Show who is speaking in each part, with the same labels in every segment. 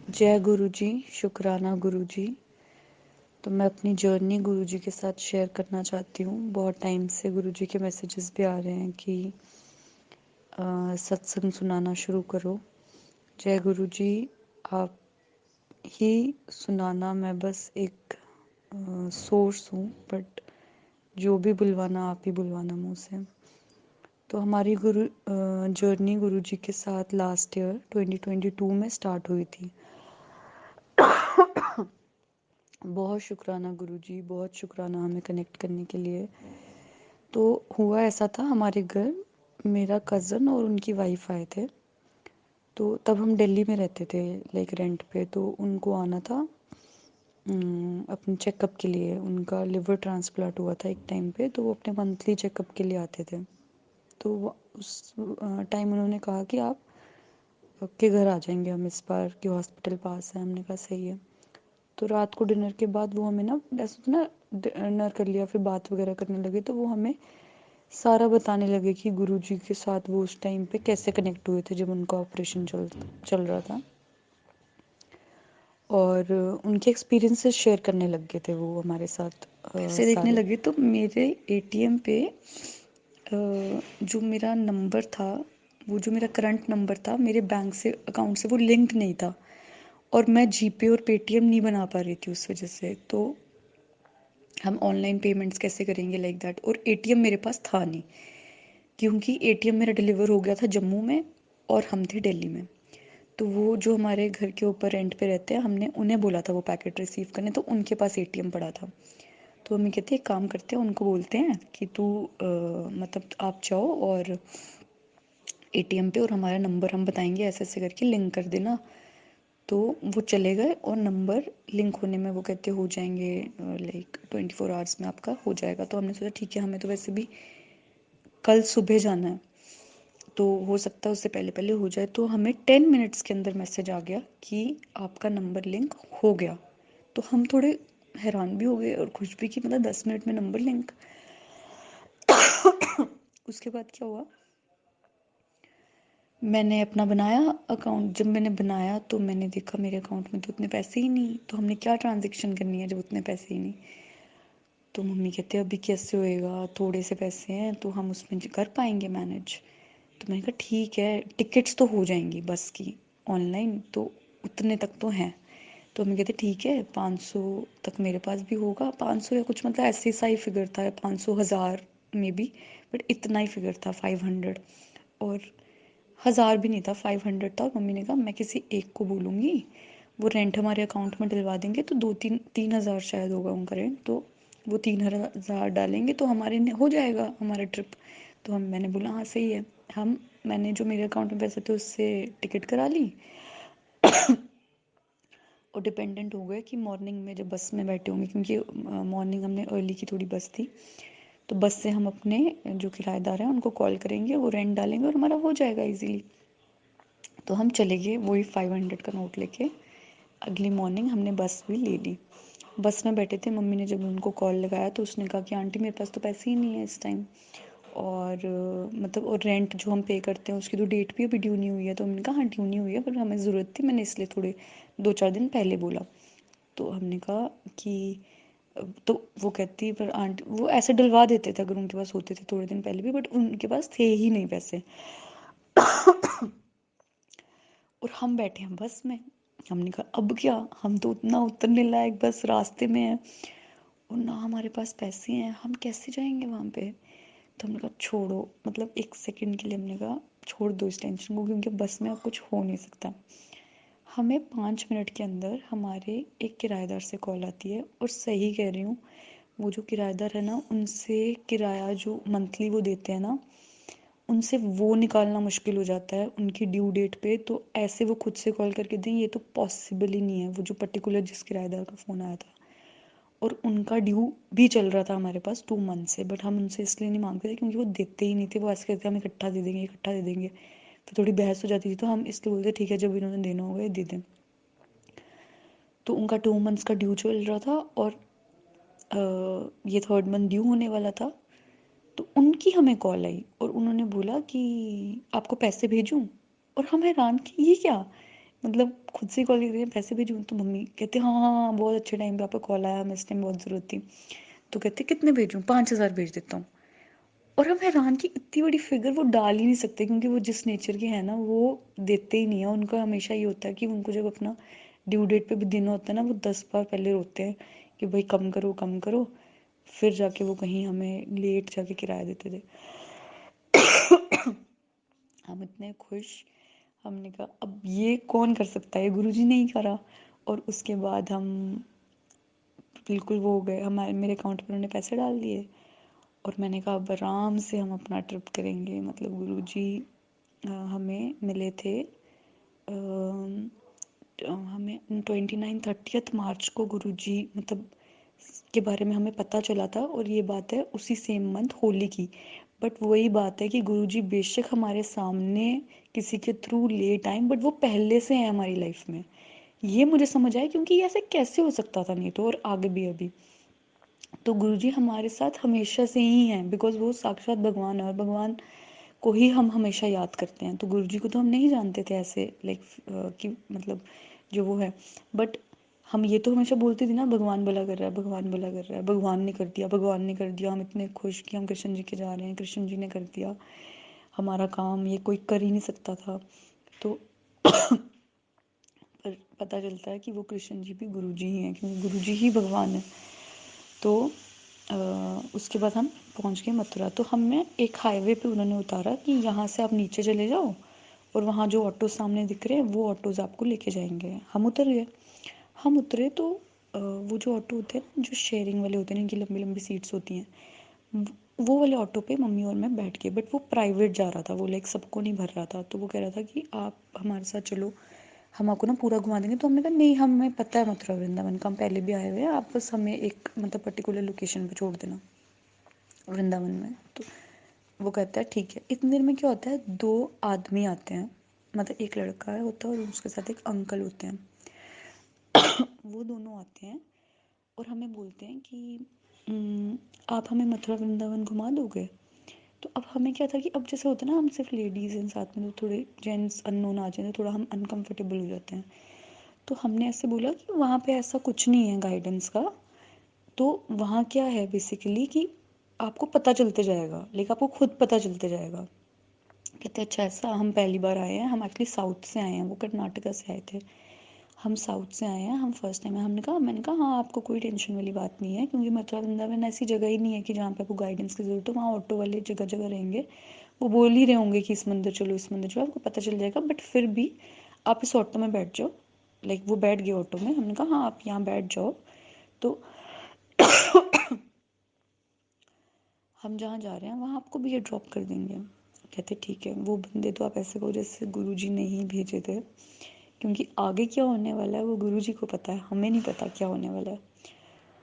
Speaker 1: जय गुरु जी, शुक्राना गुरु जी। तो मैं अपनी जर्नी गुरु जी के साथ शेयर करना चाहती हूँ। बहुत टाइम से गुरु जी के मैसेजेस भी आ रहे हैं कि सत्संग सुनाना शुरू करो। जय गुरु जी, आप ही सुनाना, मैं बस एक सोर्स हूँ, बट जो भी बुलवाना आप ही बुलवाना मुँह से। तो हमारी जर्नी गुरु जी के साथ लास्ट ईयर 2022 में स्टार्ट हुई थी। बहुत शुक्राना गुरु जी, बहुत शुक्राना हमें कनेक्ट करने के लिए। तो हुआ ऐसा था, हमारे घर मेरा कज़न और उनकी वाइफ आए थे। तो तब हम दिल्ली में रहते थे, लाइक रेंट पे। तो उनको आना था अपने चेकअप के लिए। उनका लिवर ट्रांसप्लांट हुआ था एक टाइम पे, तो वो अपने मंथली चेकअप के लिए आते थे। तो उस टाइम उन्होंने कहा कि आप के घर आ जाएंगे हम इस बार, कि हॉस्पिटल पास है। हमने कहा सही है। तो रात को डिनर के बाद वो हमें ना, ऐसे तो ना डिनर कर लिया, फिर बात वगैरह करने लगे। तो वो हमें सारा बताने लगे कि गुरुजी के साथ वो उस टाइम पे कैसे कनेक्ट हुए थे जब उनका ऑपरेशन चल रहा था। और उनके एक्सपीरियंसेस शेयर करने लग गए थे वो हमारे साथ। पैसे देखने लगे तो मेरे एटीएम पे जो मेरा नंबर था, वो जो मेरा करंट नंबर था, मेरे बैंक से अकाउंट से वो लिंक नहीं था। और मैं जीपे और पेटीएम नहीं बना पा रही थी उस वजह से। तो हम ऑनलाइन पेमेंट्स कैसे करेंगे, लाइक दैट। और एटीएम मेरे पास था नहीं, क्योंकि एटीएम मेरा डिलीवर हो गया था जम्मू में और हम थे दिल्ली में। तो वो जो हमारे घर के ऊपर रेंट पे रहते हैं, हमने उन्हें बोला था वो पैकेट रिसीव करने, तो उनके पास एटीएम पड़ा था। तो मम्मी कहते एक काम करते हैं, उनको बोलते हैं कि तू मतलब आप जाओ और एटीएम पे, और हमारा नंबर हम बताएंगे, ऐसे ऐसे करके लिंक कर देना। तो वो चले गए और नंबर लिंक होने में वो कहते हो जाएंगे, लाइक 24 आवर्स में आपका हो जाएगा। तो हमने सोचा ठीक है, हमें तो वैसे भी कल सुबह जाना है, तो हो सकता है उससे पहले पहले हो जाए। तो हमें 10 मिनट्स के अंदर मैसेज आ गया कि आपका नंबर लिंक हो गया। तो हम थोड़े हैरान भी हो गए और खुश भी, कि मतलब 10 मिनट में नंबर लिंक। उसके बाद क्या हुआ, मैंने अपना बनाया अकाउंट। जब मैंने बनाया तो मैंने देखा मेरे अकाउंट में तो उतने पैसे ही नहीं। तो हमने क्या ट्रांजेक्शन करनी है जब उतने पैसे ही नहीं। तो मम्मी कहते अभी कैसे होएगा, थोड़े से पैसे हैं तो हम उसमें कर पाएंगे मैनेज। तो मैंने कहा ठीक है, टिकट्स तो हो जाएंगी बस की ऑनलाइन, तो उतने तक तो हैं। तो मम्मी कहते ठीक है, 500 तक मेरे पास भी होगा। 500 या कुछ मतलब ऐसे सा ही फिगर था, 500 1000 में भी, बट इतना ही फिगर था, 500। और 1000 भी नहीं था, 500 था। और मम्मी ने कहा मैं किसी एक को बोलूँगी, वो रेंट हमारे अकाउंट में डलवा देंगे। तो 2-3 हज़ार शायद होगा उनका रेंट, तो वो 3 हज़ार डालेंगे तो हमारे हो जाएगा हमारा ट्रिप। तो मैंने बोला हाँ सही है। मैंने जो मेरे अकाउंट में पैसे थे उससे टिकट करा ली और डिपेंडेंट हो गए कि मॉर्निंग में जब बस में बैठे होंगे, क्योंकि मॉर्निंग हमने अर्ली की थोड़ी बस थी। तो बस से हम अपने जो किराएदार हैं उनको कॉल करेंगे, वो रेंट डालेंगे और हमारा हो जाएगा इजीली। तो हम चले गए वही 500 का नोट लेके। अगली मॉर्निंग हमने बस भी ले ली। बस में बैठे थे, मम्मी ने जब उनको कॉल लगाया तो उसने कहा कि आंटी मेरे पास तो पैसे ही नहीं है इस टाइम। और मतलब और रेंट जो हम पे करते हैं उसकी तो डेट भी अभी ड्यू नहीं हुई है। तो हमने कहा हाँ ड्यू नहीं हुई है, पर हमें ज़रूरत थी, मैंने इसलिए थोड़े 2-4 दिन पहले बोला। तो हमने कहा कि तो वो कहती पर आंटी, वो ऐसे डलवा देते थे अगर उनके पास होते थे थोड़े दिन पहले भी, बट उनके पास थे ही नहीं पैसे। और हम बैठे हैं बस में। हमने कहा अब क्या, हम तो उतना उतरने लायक बस रास्ते में है और ना हमारे पास पैसे हैं, हम कैसे जाएंगे वहाँ पे। तो हमने कहा छोड़ो, मतलब एक सेकंड के लिए हमने कहा छोड़ दो इस टेंशन को, क्योंकि बस में अब कुछ हो नहीं सकता। हमें 5 मिनट के अंदर हमारे एक किराएदार से कॉल आती है, और सही कह रही हूँ, वो जो किराएदार है ना, उनसे किराया जो मंथली वो देते हैं ना, उनसे वो निकालना मुश्किल हो जाता है उनकी ड्यू डेट पे। तो ऐसे वो खुद से कॉल करके दें, ये तो पॉसिबल ही नहीं है। वो जो पर्टिकुलर जिस किराएदार का फ़ोन आया था, और उनका ड्यू भी चल रहा था हमारे पास 2 मंथ से, बट हम उनसे इसलिए नहीं मांगते थे क्योंकि वो देते ही नहीं थे। वो ऐसे कहते हम इकट्ठा दे देंगे, इकट्ठा दे देंगे। फिर थोड़ी बहस हो जाती थी, तो हम इसलिए बोलते ठीक है जब इन्होंने देना होगा ये दे दें। तो उनका 2 मंथ्स का ड्यू चल रहा था, और ये 3rd मंथ ड्यू होने वाला था। तो उनकी हमें कॉल आई और उन्होंने बोला कि आपको पैसे भेजूं। और हम हैरान कि ये क्या, मतलब खुद से कॉल कर रही है, पैसे भेजूँ? तो मम्मी कहते हाँ हाँ हाँ, बहुत अच्छे टाइम पे आपका कॉल आया, हमें इस टाइम बहुत ज़रूरत थी। तो कहते कितने भेजूँ? 5,000 भेज देता हूँ। और हम हैरान कि इतनी बड़ी फिगर वो डाल ही नहीं सकते, क्योंकि वो जिस नेचर के हैं ना, वो देते ही नहीं है। उनका हमेशा ये होता है कि उनको जब अपना ड्यू डेट पे भी दिन होता है ना, वो 10 बार पहले रोते हैं कि भाई कम करो कम करो, फिर जाके वो कहीं हमें लेट जाके किराया देते थे। हम इतने खुश, हमने कहा अब ये कौन कर सकता है, गुरुजी ने ही करा। और उसके बाद हम बिल्कुल वो हो गए, हमारे मेरे अकाउंट पर उन्होंने पैसे डाल दिए। और मैंने कहा अब आराम से हम अपना ट्रिप करेंगे। मतलब गुरुजी हमें मिले थे, हमें 29-30 मार्च को गुरुजी मतलब के बारे में हमें पता चला था। और ये बात है उसी सेम मंथ होली की। बट वही बात है कि गुरुजी बेशक हमारे सामने किसी के थ्रू लेट आए, बट वो पहले से हैं हमारी लाइफ में। ये मुझे समझ आया, क्योंकि ऐसे कैसे हो सकता था, नहीं तो और आगे भी अभी। तो गुरुजी हमारे साथ हमेशा से ही हैं, बिकॉज वो साक्षात भगवान है, और भगवान को ही हम हमेशा याद करते हैं। तो गुरुजी को तो हम नहीं जानते थे ऐसे लाइक कि मतलब जो वो है। बट हम ये तो हमेशा बोलते थे ना, भगवान भला कर रहा है, भगवान भला कर रहा है, भगवान ने कर दिया, भगवान ने कर दिया। हम इतने खुश कि हम कृष्ण जी के जा रहे हैं, कृष्ण जी ने कर दिया हमारा काम, ये कोई कर ही नहीं सकता था। तो पर पता चलता है कि वो कृष्ण जी भी गुरु जी ही हैं, क्योंकि गुरु जी ही भगवान है। तो उसके बाद हम पहुंच गए मथुरा। तो हमें एक हाईवे पे उन्होंने उतारा कि यहाँ से आप नीचे चले जाओ, और वहाँ जो ऑटो सामने दिख रहे हैं वो ऑटोज़ आपको लेके जाएंगे। हम उतर गए। हम उतरे तो वो जो ऑटो होते हैं जो शेयरिंग वाले होते हैं, जिनकी लंबी लंबी सीट्स होती हैं, वो वाले ऑटो पे मम्मी और मैं बैठ गए। बट वो प्राइवेट जा रहा था, वो लाइक सबको नहीं भर रहा था। तो वो कह रहा था कि आप हमारे साथ चलो, हम आपको ना पूरा घुमा देंगे। तो हमने कहा नहीं, हमें पता है मथुरा वृंदावन का, हम पहले भी आए हुए हैं, आप बस हमें एक मतलब पर्टिकुलर लोकेशन पे छोड़ देना वृंदावन में। तो वो कहता है ठीक है। इतनी देर में क्या होता है, 2 आदमी आते हैं, मतलब एक लड़का है होता है और उसके साथ एक अंकल होते हैं। वो दोनों आते हैं और हमें बोलते हैं कि आप हमें मथुरा वृंदावन घुमा दोगे? तो अब हमें क्या था कि अब जैसे होता है ना, हम सिर्फ लेडीज़ हैं साथ में, तो थोड़े जेंट्स अननोन आ जाते हैं, थोड़ा हम अनकंफर्टेबल हो जाते हैं। तो हमने ऐसे बोला कि वहाँ पे ऐसा कुछ नहीं है गाइडेंस का। तो वहाँ क्या है बेसिकली कि आपको पता चलते जाएगा, लेकिन आपको खुद पता चलते जाएगा। कहते अच्छा ऐसा, हम पहली बार आए हैं, हम एक्चुअली साउथ से आए हैं, वो कर्नाटका से आए थे। हम साउथ से आए हैं, हम फर्स्ट टाइम है। मैंने कहा हाँ, आपको कोई टेंशन वाली बात नहीं है, क्योंकि मथुरा वृंदावन ऐसी जगह ही नहीं है कि जहाँ पे आपको गाइडेंस की ज़रूरत हो। वहाँ ऑटो वाले जगह जगह रहेंगे, वो बोल ही रहे होंगे कि इस मंदिर चलो, इस मंदिर चलो, आपको पता चल जाएगा। बट फिर भी आप इस ऑटो में बैठ जाओ। लाइक वो बैठ गए ऑटो में, हमने कहा हाँ आप यहाँ बैठ जाओ। तो हम जहाँ जा रहे हैं वहाँ आपको भी ये ड्रॉप कर देंगे। कहते ठीक है। वो बंदे तो आप ऐसे कहो जैसे गुरुजी ने ही भेजे थे, क्योंकि आगे क्या होने वाला है वो गुरुजी को पता है, हमें नहीं पता क्या होने वाला है।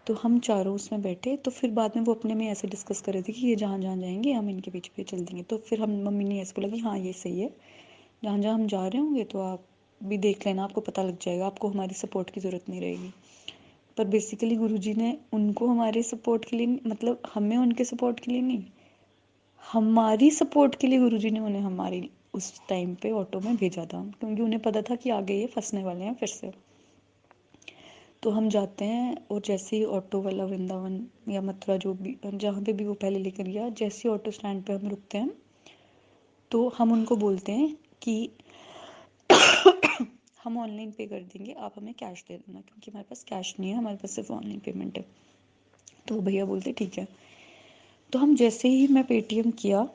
Speaker 1: तो हम चारों उसमें बैठे। तो फिर बाद में वो अपने में ऐसे डिस्कस कर रहे थे कि ये जहाँ जहाँ जाएंगे हम इनके पीछे पीछे चल देंगे। तो फिर हम मम्मी ने ऐसे बोला कि हाँ ये सही है, जहाँ जहाँ हम जा रहे होंगे तो आप भी देख लेना, आपको पता लग जाएगा, आपको हमारी सपोर्ट की ज़रूरत नहीं रहेगी। पर बेसिकली गुरुजी ने उनको हमारे सपोर्ट के लिए, मतलब हमें उनके सपोर्ट के लिए नहीं, हमारी सपोर्ट के लिए गुरुजी ने उन्हें हमारी उस टाइम पे ऑटो में भेजा था, क्योंकि उन्हें पता था कि आगे ये फंसने वाले हैं फिर से। तो हम जाते हैं, और जैसे ही ऑटो वाला वृंदावन या मथुरा जो भी जहाँ पे भी वो पहले लेकर गया, जैसे ही ऑटो स्टैंड पे हम रुकते हैं तो हम उनको बोलते हैं कि हम ऑनलाइन पे कर देंगे, आप हमें कैश दे देना, क्योंकि हमारे पास कैश नहीं है, हमारे पास सिर्फ ऑनलाइन पेमेंट है। तो भैया बोलते ठीक है। तो हम जैसे ही मैं पेटीएम किया,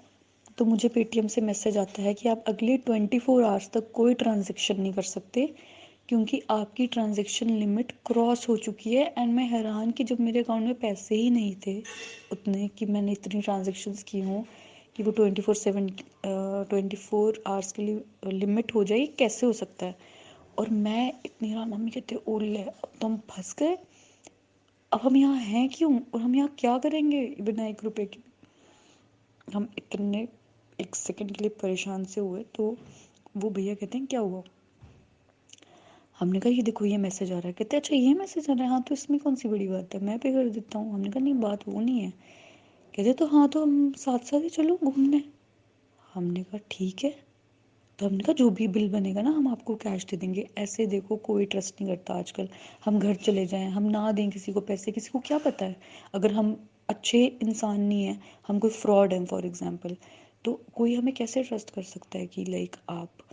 Speaker 1: तो मुझे पेटीएम से मैसेज आता है कि आप अगले 24 आवर्स तक कोई ट्रांजेक्शन नहीं कर सकते, क्योंकि आपकी ट्रांजेक्शन लिमिट क्रॉस हो चुकी है। एंड मैं हैरान कि जब मेरे अकाउंट में पैसे ही नहीं थे उतने कि मैंने इतनी ट्रांजेक्शन्स की हों कि वो 24 आवर्स के लिए लिमिट हो जाए, कैसे हो सकता है। और मैं इतनी हैरान, मम्मी कहते ओले अब तो हम फंस गए, अब हम यहाँ हैं क्यों, और हम यहाँ क्या करेंगे बिना 1 रुपए के। हम इतने 1 सेकंड के लिए परेशान से हुए। तो वो भैया कहते हैं क्या हुआ? हमने कहा ये देखो ये मैसेज आ रहा है। कहते अच्छा ये मैसेज आ रहा है, हाँ तो इसमें कौन सी बड़ी बात है, मैं पे कर देता हूँ। हमने कहा नहीं बात वो नहीं है। कहते तो हाँ तो हम साथ साथ ही चलो घूमने। हमने कहा ठीक है। तो हमने कहा जो भी बिल बनेगा ना हम आपको कैश दे देंगे। ऐसे देखो कोई ट्रस्ट नहीं करता आजकल। हम घर चले जाएं, हम ना दें किसी को पैसे, किसी को क्या पता है अगर हम अच्छे इंसान नहीं है, हम कोई फ्रॉड हैं फॉर एग्जांपल, तो कोई हमें कैसे ट्रस्ट कर सकता है कि लाइक आप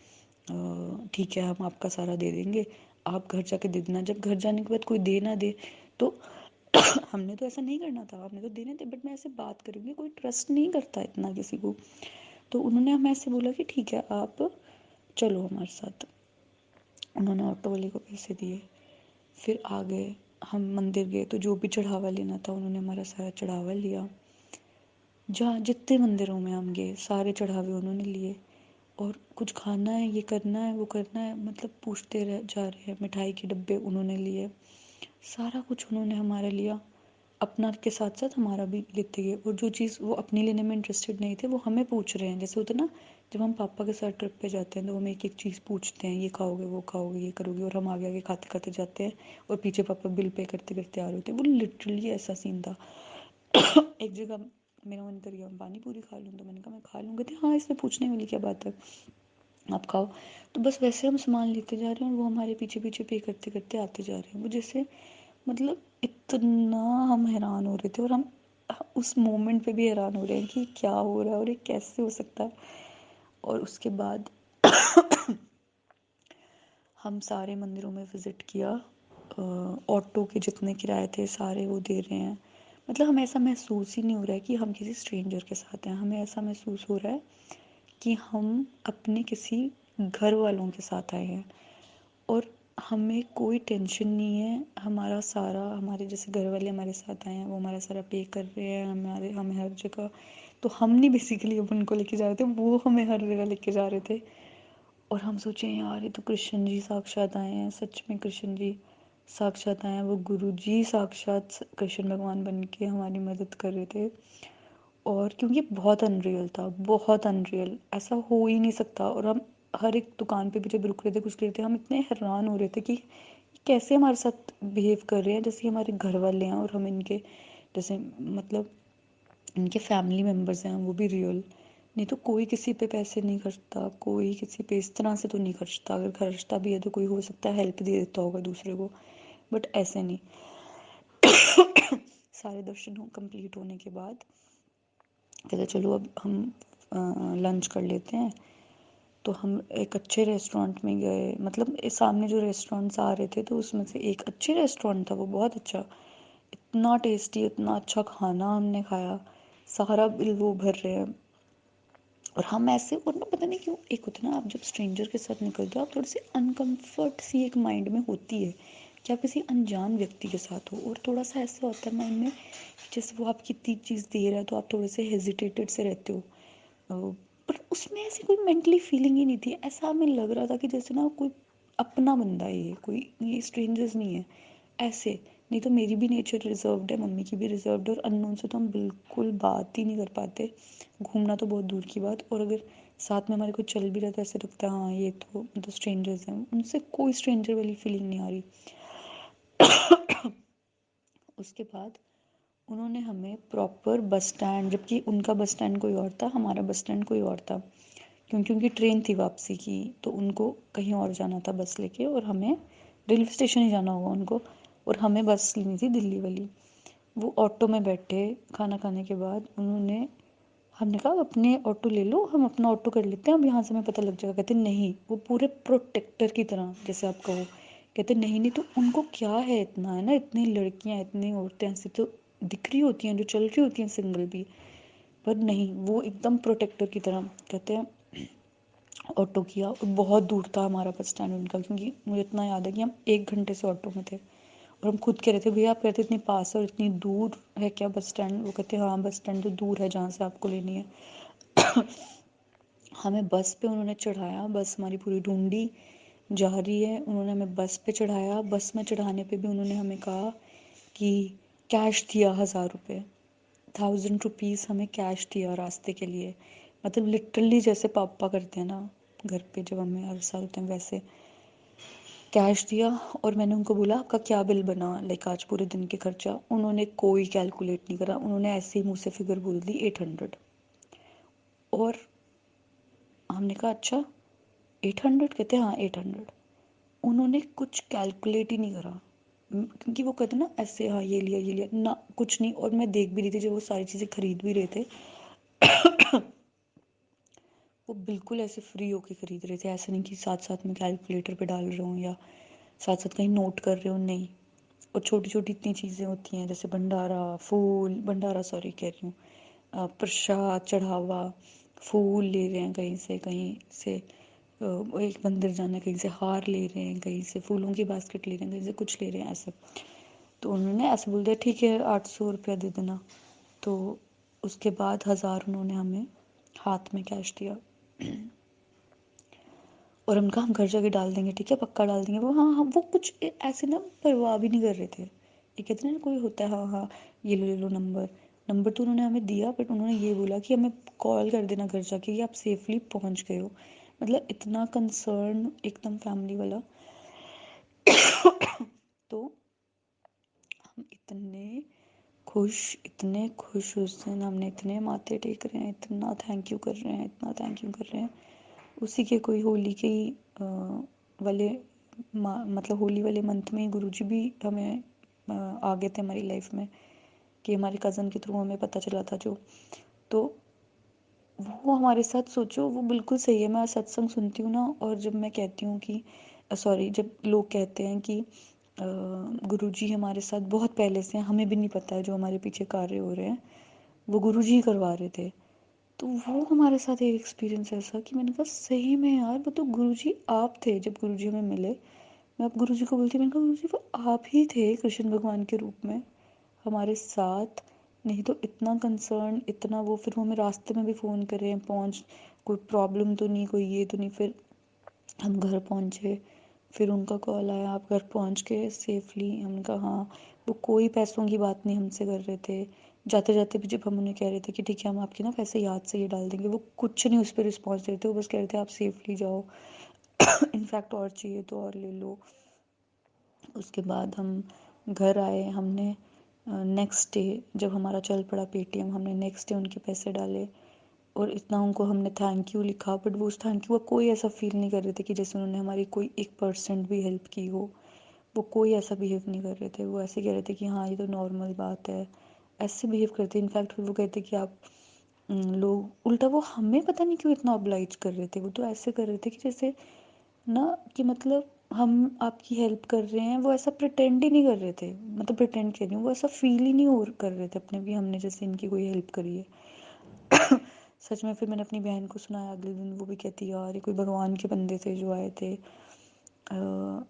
Speaker 1: ठीक है हम आपका सारा दे देंगे, आप घर जाके दे देना। जब घर जाने के बाद कोई दे ना दे तो हमने तो ऐसा नहीं करना था, हमने तो देने थे, बट मैं ऐसे बात करूँगी, कोई ट्रस्ट नहीं करता इतना किसी को। तो उन्होंने हमें ऐसे बोला कि ठीक है आप चलो हमारे साथ। उन्होंने ऑटो वाले को पैसे दिए, फिर आ गए, हम मंदिर गए, तो जो भी चढ़ावा लेना था उन्होंने हमारा सारा चढ़ावा लिया। जहाँ जितने मंदिरों में हम गए सारे चढ़ावे उन्होंने लिए। और कुछ खाना है, ये करना है, वो करना है, मतलब पूछते रह जा रहे हैं। मिठाई के डब्बे उन्होंने लिए, सारा कुछ उन्होंने हमारा लिया। अपना के साथ साथ हमारा भी लेते गए। और जो चीज़ वो अपनी लेने में इंटरेस्टेड नहीं थे वो हमें पूछ रहे हैं। जैसे होता है ना जब हम पापा के साथ ट्रिप पे जाते हैं तो हमें एक एक चीज़ पूछते हैं, ये खाओगे, वो खाओगे, ये करोगे, और हम आगे आगे खाते खाते जाते हैं और पीछे पापा बिल पे करते करते आ रहे होते हैं। वो लिटरली ऐसा सीन था। एक जगह मेरा मन कर गया पानी पूरी खा लूँ, तो मैंने कहा मैं खा लूँगा। तो हाँ इसमें पूछने वाली क्या बात है, आप खाओ। तो बस वैसे हम सामान लेते जा रहे हैं और वो हमारे पीछे पीछे पे करते करते आते जा रहे हैं। वो जैसे मतलब इतना हम हैरान हो रहे थे, और हम उस मोमेंट पे भी हैरान हो रहे हैं कि क्या हो रहा है और ये कैसे हो सकता है। और उसके बाद हम सारे मंदिरों में विज़िट किया। ऑटो के जितने किराए थे सारे वो दे रहे हैं। मतलब हमें ऐसा महसूस ही नहीं हो रहा है कि हम किसी स्ट्रेंजर के साथ हैं। हमें ऐसा महसूस हो रहा है कि हम अपने किसी घर वालों के साथ आए हैं। और हमें कोई टेंशन नहीं है। हमारा सारा, हमारे जैसे घर वाले हमारे साथ आए हैं वो हमारा सारा पे कर रहे हैं, हमें हर जगह। तो हम नहीं बेसिकली अब उनको लेके जा रहे थे, वो हमें हर जगह लेके जा रहे थे। और हम सोचे यार ये तो कृष्ण जी साक्षात आए हैं, सच में कृष्ण जी साक्षात आए हैं। वो गुरु जी साक्षात कृष्ण भगवान बन के हमारी मदद कर रहे थे। और क्योंकि बहुत अनरियल था, बहुत अनरियल, ऐसा हो ही नहीं सकता। और हम हर एक दुकान पे भी जब रुक रहे थे कुछ ले रहे थे, हम इतने हैरान हो रहे थे कि कैसे हमारे साथ बिहेव कर रहे हैं जैसे हमारे घर वाले हैं, और हम इनके जैसे मतलब इनके फैमिली मेम्बर्स हैं, वो भी रियल। नहीं तो कोई किसी पे पैसे नहीं खर्चता, कोई किसी पे इस तरह से तो नहीं खर्चता। अगर खर्चता भी है तो कोई हो सकता है हेल्प दे देता होगा दूसरे को, बट ऐसे नहीं। सारे दर्शन कंप्लीट होने के बाद कहते चलो अब हम लंच कर लेते हैं। तो हम एक अच्छे रेस्टोरेंट में गए, मतलब सामने जो रेस्टोरेंट्स आ रहे थे तो उसमें से एक अच्छे रेस्टोरेंट था, वो बहुत अच्छा, इतना टेस्टी, इतना अच्छा खाना हमने खाया, सारा बिल वो भर रहे हैं। और हम ऐसे, और ना पता नहीं क्यों एक होता है ना, आप जब स्ट्रेंजर के साथ निकलते हो आप थोड़ी सी अनकंफर्ट सी एक माइंड में होती है कि आप किसी अनजान व्यक्ति के साथ हो। और थोड़ा सा ऐसा होता है माइंड में कि जैसे वो आपकी इतनी चीज़ दे रहा है तो आप थोड़े से हेजिटेटेड से रहते हो। पर उसमें ऐसी कोई मेंटली फीलिंग ही नहीं थी। ऐसा हमें लग रहा था कि जैसे ना कोई अपना बंदा है, ये कोई ये स्ट्रेंजर्स नहीं है ऐसे। नहीं तो मेरी भी नेचर रिजर्व्ड है, मम्मी की भी रिजर्व्ड है, और अननोन से तो हम बिल्कुल बात ही नहीं कर पाते। घूमना तो बहुत दूर की बात, और अगर साथ में हमारे कोई चल भी रहा तो ऐसे लगता है हाँ ये तो मतलब स्ट्रेंजर्स हैं। उनसे कोई स्ट्रेंजर वाली फीलिंग नहीं आ रही। उसके बाद उन्होंने हमें प्रॉपर बस स्टैंड, जबकि उनका बस स्टैंड कोई और था, हमारा बस स्टैंड कोई और था, क्योंकि उनकी ट्रेन थी वापसी की, तो उनको कहीं और जाना था बस लेके, और हमें रेलवे स्टेशन ही जाना होगा उनको, और हमें बस लेनी थी दिल्ली वाली। वो ऑटो में बैठे, खाना खाने के बाद उन्होंने, हमने कहा अपने ऑटो ले लो, हम अपना ऑटो कर लेते हैं, अब यहाँ से हमें पता लग जाएगा। कहते नहीं, वो पूरे प्रोटेक्टर की तरह जैसे आप कहो, कहते नहीं नहीं, तो उनको क्या है इतना, है ना, इतनी लड़कियां इतनी औरतें ऐसी तो दिख रही होती हैं जो चल रही होती हैं सिंगल भी, पर नहीं, वो एकदम प्रोटेक्टर की तरह। कहते हैं ऑटो किया, और बहुत दूर था हमारा बस स्टैंड उनका, क्योंकि मुझे इतना याद है कि हम 1 घंटे से ऑटो में थे। और हम खुद कह रहे थे भैया आप कहते इतनी पास है और इतनी दूर है क्या बस स्टैंड? वो कहते हाँ बस स्टैंड तो दूर है जहाँ से आपको लेनी है। हमें बस पे उन्होंने चढ़ाया, बस हमारी पूरी ढूंढी जा रही है, उन्होंने हमें बस पे चढ़ाया। बस में चढ़ाने पे भी उन्होंने हमें कहा कि कैश दिया 1000 रुपये, 1000 रुपीज़ हमें कैश दिया रास्ते के लिए। मतलब लिटरली जैसे पापा करते हैं ना घर पे जब हमें हर साल होते हैं वैसे कैश दिया। और मैंने उनको बोला आपका क्या बिल बना, लाइक आज पूरे दिन के खर्चा। उन्होंने कोई कैलकुलेट नहीं करा, उन्होंने ऐसे ही मुँह से फिगर बोल दी 800। और हमने कहा अच्छा, 800 कहते हैं, हाँ 800। उन्होंने कुछ कैलकुलेट ही नहीं करा, क्योंकि वो कहते ना ऐसे, हाँ ये लिया ना, कुछ नहीं। और मैं देख भी रही थी जब वो सारी चीज़ें खरीद भी रहे थे, वो बिल्कुल ऐसे फ्री होके खरीद रहे थे, ऐसे नहीं कि साथ साथ में कैलकुलेटर पे डाल रहे हूँ या साथ साथ कहीं नोट कर रहे हो, नहीं। और छोटी छोटी इतनी चीज़ें होती हैं, जैसे भंडारा, फूल भंडारा, सॉरी कह रही हूँ, प्रसाद चढ़ावा, फूल ले रहे हैं कहीं से, एक मंदिर जाना है, कहीं से हार ले रहे हैं, कहीं से फूलों की बास्केट ले रहे हैं, कहीं से कुछ ले रहे हैं, ऐसे। तो उन्होंने ऐसे बोल दिया ठीक है 800 रुपया दे देना। तो उसके बाद 1000 उन्होंने हमें हाथ में कैश दिया, और उनका हम घर जाके डाल देंगे, ठीक है पक्का डाल देंगे। वो हाँ हाँ, वो कुछ ऐसे ना परवाह भी नहीं कर रहे थे। ये कहते हैं ना कोई होता है, हाँ हाँ ये ले लो नंबर। नंबर तो उन्होंने हमें दिया, बट उन्होंने ये बोला कि हमें कॉल कर देना घर जाके कि आप सेफली पहुंच गए हो। मतलब इतना कंसर्न, एकदम फैमिली वाला। तो हम इतने खुश उस दिन, हमने इतने माथे टेक रहे हैं, इतना थैंक यू कर रहे हैं, इतना थैंक यू कर रहे हैं। उसी के कोई होली के ही वाले मतलब होली वाले मंथ में गुरुजी भी हमें आ गए थे हमारी लाइफ में, कि हमारे कज़न के थ्रू हमें पता चला था जो। तो वो हमारे साथ, सोचो वो बिल्कुल सही है। मैं सत्संग सुनती हूँ ना, और जब मैं कहती हूँ कि सॉरी, जब लोग कहते हैं कि गुरुजी हमारे साथ बहुत पहले से हैं, हमें भी नहीं पता है जो हमारे पीछे कार्य हो रहे हैं, वो गुरुजी ही करवा रहे थे। तो वो हमारे साथ एक एक्सपीरियंस ऐसा कि मैंने कहा सही में यार, वो तो गुरुजी आप थे। जब गुरुजी हमें मिले, मैं अब गुरुजी को बोलती, मैंने कहा गुरुजी वो आप ही थे कृष्ण भगवान के रूप में हमारे साथ। नहीं तो इतना कंसर्न, इतना वो, फिर वो हमें रास्ते में भी फ़ोन करें, पहुँच कोई प्रॉब्लम तो नहीं, कोई ये तो नहीं। फिर हम घर पहुँचे, फिर उनका कॉल आया आप घर पहुँच गए सेफली। हमने कहा हाँ। वो कोई पैसों की बात नहीं हमसे कर रहे थे। जाते जाते भी जब हम उन्हें कह रहे थे कि ठीक है हम आपके ना पैसे याद से ये डाल देंगे, वो कुछ नहीं उस पर रिस्पॉन्स दे रहे थे। वो बस कह रहे थे आप सेफली जाओ, इनफैक्ट और चाहिए तो और ले लो। उसके बाद हम घर आए, हमने नेक्स्ट डे जब हमारा चल पड़ा पेटीएम, हमने नेक्स्ट डे उनके पैसे डाले, और इतना उनको हमने थैंक यू लिखा। बट वो उस थैंक यू का कोई ऐसा फील नहीं कर रहे थे कि जैसे उन्होंने हमारी कोई 1% भी हेल्प की हो। वो कोई ऐसा बिहेव नहीं कर रहे थे। वो ऐसे कह रहे थे कि हाँ ये तो नॉर्मल बात है, ऐसे बिहेव करते। इनफैक्ट फिर वो कहते कि आप लोग उल्टा, वो हमें पता नहीं क्यों इतना ऑब्लाइज कर रहे थे। वो तो ऐसे कर रहे थे कि जैसे ना, कि मतलब हम आपकी हेल्प कर रहे हैं। वो ऐसा प्रिटेंड ही नहीं कर रहे थे, मतलब प्रिटेंड कह रही हूँ, वो ऐसा फील ही नहीं हो कर रहे थे अपने भी हमने जैसे इनकी कोई हेल्प करी है। सच में फिर मैंने अपनी बहन को सुनाया अगले दिन, वो भी कहती यार ये कोई भगवान के बंदे थे जो आए थे,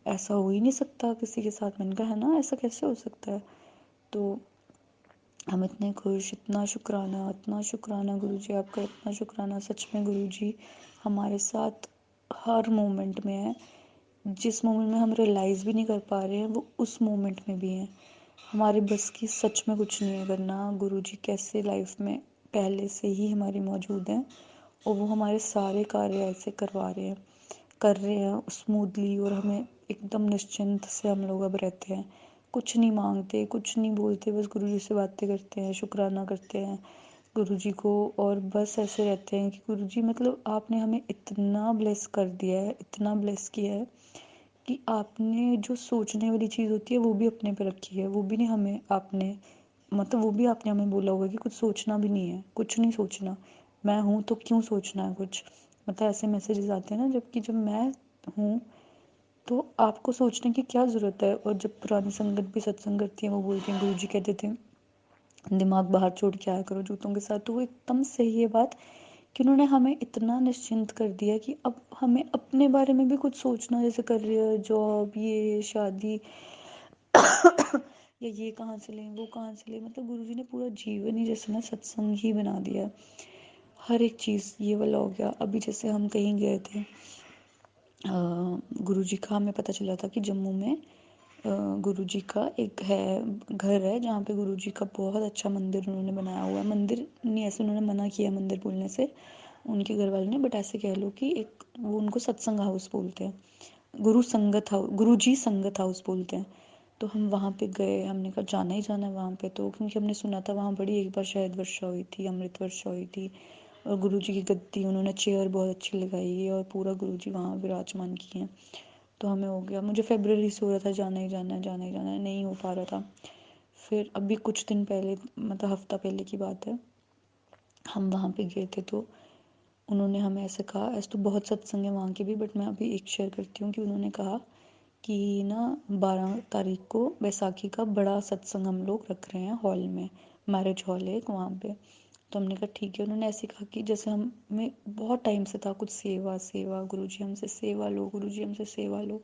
Speaker 1: ऐसा हो ही नहीं सकता किसी के साथ। मैंने कहा है ना, ऐसा कैसे हो सकता है। तो हम इतने खुश, इतना शुक्राना गुरुजी आपका, इतना शुक्राना। सच में गुरुजी हमारे साथ हर मोमेंट में है। जिस मोमेंट में हम रियलाइज़ भी नहीं कर पा रहे हैं, वो उस मोमेंट में भी हैं। हमारे बस की सच में कुछ नहीं है करना। गुरुजी कैसे लाइफ में पहले से ही हमारी मौजूद हैं, और वो हमारे सारे कार्य ऐसे कर रहे हैं स्मूथली। और हमें एकदम निश्चिंत से हम लोग अब रहते हैं, कुछ नहीं मांगते, कुछ नहीं बोलते, बस गुरुजी से बातें करते हैं, शुक्राना करते हैं गुरुजी को। और बस ऐसे रहते हैं कि गुरुजी मतलब आपने हमें इतना ब्लेस कर दिया है, इतना ब्लेस किया है कि आपने जो सोचने वाली चीज़ होती है वो भी अपने पे रखी है। वो भी नहीं हमें आपने, मतलब वो भी आपने हमें बोला होगा कि कुछ सोचना भी नहीं है, कुछ नहीं सोचना। मैं हूँ तो क्यों सोचना है कुछ, मतलब ऐसे मैसेजेस आते हैं ना। जबकि जब मैं हूँ तो आपको सोचने की क्या ज़रूरत है। और जब पुरानी संगत भी सत्संग करती है, वो बोलती हैं गुरुजी कहते थे दिमाग बाहर छोड़ के आया करो जूतों के साथ। तो वो एकदम सही है बात, कि उन्होंने हमें इतना निश्चिंत कर दिया कि अब हमें अपने बारे में भी कुछ सोचना, जैसे कर रही है जॉब, ये शादी, या ये कहाँ से लें, वो कहाँ से लें। मतलब गुरुजी ने पूरा जीवन ही जैसे ना सत्संग ही बना दिया। हर एक चीज़ ये वाला हो गया। अभी जैसे हम कहीं गए थे, गुरुजी का हमें पता चला था कि जम्मू में गुरुजी का एक है, घर है जहाँ पे गुरुजी का बहुत अच्छा मंदिर उन्होंने बनाया हुआ है। मंदिर नहीं, ऐसे उन्होंने मना किया मंदिर बोलने से उनके घर वालों ने, बट ऐसे कह लो कि एक, वो उनको सत्संग हाउस बोलते हैं, गुरु संगत हाउस, गुरुजी संगत हाउस बोलते हैं। तो हम वहाँ पे गए, हमने कहा जाना ही जाना है वहाँ पे। तो क्योंकि हमने सुना था वहाँ बड़ी एक बार शायद वर्षा हुई थी, अमृत वर्षा हुई थी, और गुरुजी की गद्दी, उन्होंने चेयर बहुत अच्छी लगाई है और पूरा गुरुजी वहाँ विराजमान किए हैं। तो हमें हो गया, मुझे फरवरी से हो रहा था जाना ही जाना है, जाना ही जाना है, नहीं हो पा रहा था। फिर अभी कुछ दिन पहले, मतलब हफ्ता पहले की बात है, हम वहाँ पे गए थे। तो उन्होंने हमें ऐसे कहा, ऐसे तो बहुत सत्संग है वहाँ के भी, बट मैं अभी एक शेयर करती हूँ कि उन्होंने कहा कि ना 12 तारीख को बैसाखी का बड़ा सत्संग हम लोग रख रहे हैं हॉल में, मैरिज हॉल है एक वहाँ पे। तो हमने कहा ठीक है। उन्होंने ऐसे कहा कि जैसे हमें बहुत टाइम से था कुछ सेवा सेवा, गुरुजी हमसे सेवा लो, गुरुजी हमसे सेवा लो।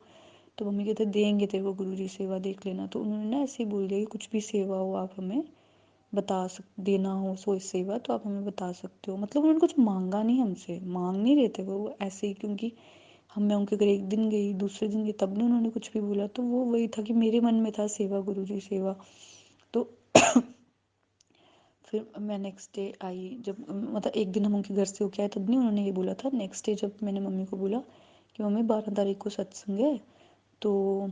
Speaker 1: तो मम्मी कहते देंगे तेरे को गुरुजी सेवा, देख लेना। तो उन्होंने ना ऐसे ही बोल दिया कि कुछ भी सेवा हो आप हमें बता देना हो, सो सेवा तो आप हमें बता सकते हो। मतलब उन्होंने कुछ मांगा नहीं हमसे, मांग नहीं रहे थे वो, ऐसे ही। क्योंकि मैं उनके घर एक दिन गई, दूसरे दिन गई, तब नहीं उन्होंने कुछ भी बोला। तो वो वही था कि मेरे मन में था सेवा, गुरुजी सेवा। तो फिर मैं नेक्स्ट डे आई, जब मतलब एक दिन हम उनके घर से होके आए, तब नहीं उन्होंने ये बोला था। नेक्स्ट डे जब मैंने मम्मी को बोला कि मम्मी 12 तारीख को सत्संग है, तो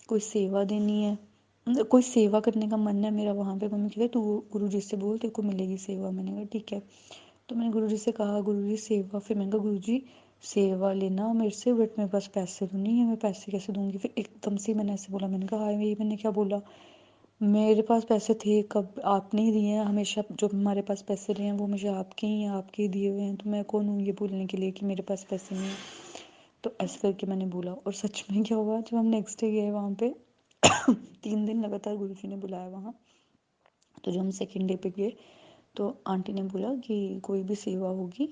Speaker 1: कोई सेवा देनी है, मतलब कोई सेवा करने का मन है मेरा वहाँ पे। मम्मी कहते तू गुरुजी से बोल, तेरे को मिलेगी सेवा। मैंने कहा ठीक है। तो मैंने गुरुजी से कहा गुरुजी सेवा, फिर मैंने कहा गुरुजी सेवा लेना मेरे से, बट मेरे पास पैसे तो नहीं है, मैं पैसे कैसे दूंगी। फिर एकदम से मैंने ऐसे बोला, मैंने कहा हाय, ये मैंने क्या बोला, मेरे पास पैसे थे कब, आपने ही दिए हैं हमेशा, जो हमारे पास पैसे रहे हैं वो हमेशा आपके ही हैं, आपके ही दिए हुए हैं। तो मैं कौन हूँ ये बोलने के लिए कि मेरे पास पैसे नहीं है। तो ऐसे करके मैंने बोला, और सच में क्या हुआ, जब हम नेक्स्ट डे गए वहाँ पे 3 दिन लगातार गुरुजी ने बुलाया वहाँ। तो जब हम सेकेंड डे पे गए, तो आंटी ने बोला कि कोई भी सेवा होगी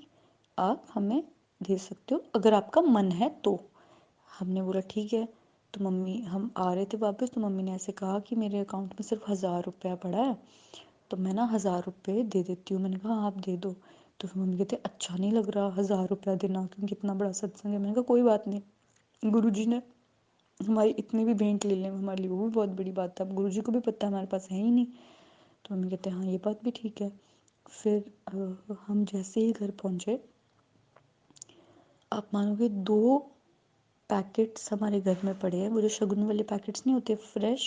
Speaker 1: आप हमें दे सकते हो अगर आपका मन है तो। हमने बोला ठीक है। तो मम्मी, हम आ रहे थे वापस, तो मम्मी ने ऐसे कहा कि मेरे अकाउंट में सिर्फ 1000 रुपया पड़ा है, तो मैं ना 1000 रुपये दे देती हूँ। मैंने कहा आप दे दो। तो फिर मम्मी कहते अच्छा नहीं लग रहा 1000 रुपया देना, क्योंकि इतना बड़ा सत्संग है। मैंने कहा कोई बात नहीं, गुरुजी ने हमारी इतनी भी भेंट ले लें हमारे लिए वो भी बहुत बड़ी बात है, अब गुरुजी को भी पता है हमारे पास है ही नहीं। तो मम्मी कहते हाँ ये बात भी ठीक है। फिर हम जैसे ही घर पहुँचे, आप मानोगे 2 पैकेट्स हमारे घर में पड़े हैं, वो जो शगुन वाले पैकेट्स नहीं होते फ्रेश,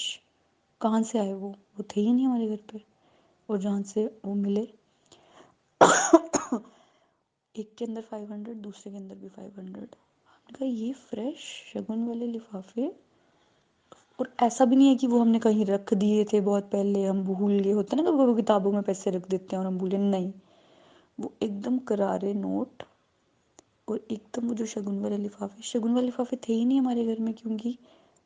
Speaker 1: कहाँ से आए वो थे ही नहीं हमारे घर पे। और जहाँ से वो मिले एक के अंदर 500, दूसरे के अंदर भी 500। हमने कहा ये फ्रेश शगुन वाले लिफाफे, और ऐसा भी नहीं है कि वो हमने कहीं रख दिए थे बहुत पहले, हम भूल गए, होता ना कभी कभी किताबों में पैसे रख देते हैं और हम भूले, नहीं। वो एकदम करारे नोट, और एकदम वो जो शगुन वाले लिफाफे, शगुन वाले लिफाफे थे ही नहीं हमारे घर में, क्योंकि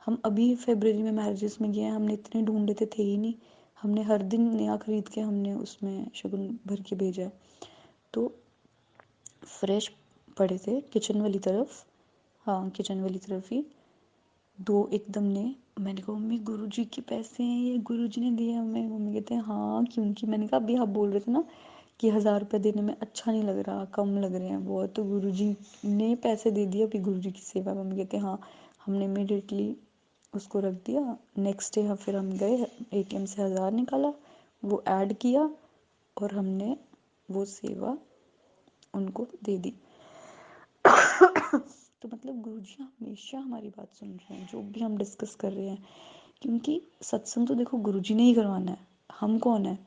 Speaker 1: हम अभी फरवरी में मैरिजेस में गए हैं, हमने इतने ढूंढे थे ही नहीं। हमने हर दिन नया खरीद के हमने उसमें शगुन भर के भेजा है। तो फ्रेश पड़े थे किचन वाली तरफ, हाँ किचन वाली तरफ ही दो एकदम ने। मैंने कहा मम्मी गुरुजी के पैसे हैं ये, गुरुजी ने दिए हमें। मम्मी कहते हैं हाँ, क्योंकि मैंने कहा अभी आप बोल रहे थे ना कि 1000 रुपये देने में अच्छा नहीं लग रहा, कम लग रहे हैं बहुत, तो गुरुजी ने पैसे दे दिए अभी गुरुजी की सेवा। मम्मी कहते हैं हाँ। हमने इमीडिएटली उसको रख दिया। नेक्स्ट डे फिर हम गए, ATM से 1000 निकाला, वो ऐड किया, और हमने वो सेवा उनको दे दी। तो मतलब गुरुजी हमेशा हमारी बात सुन रहे हैं, जो भी हम डिस्कस कर रहे हैं। क्योंकि सत्संग तो देखो गुरुजी ने ही करवाना है, हम कौन है,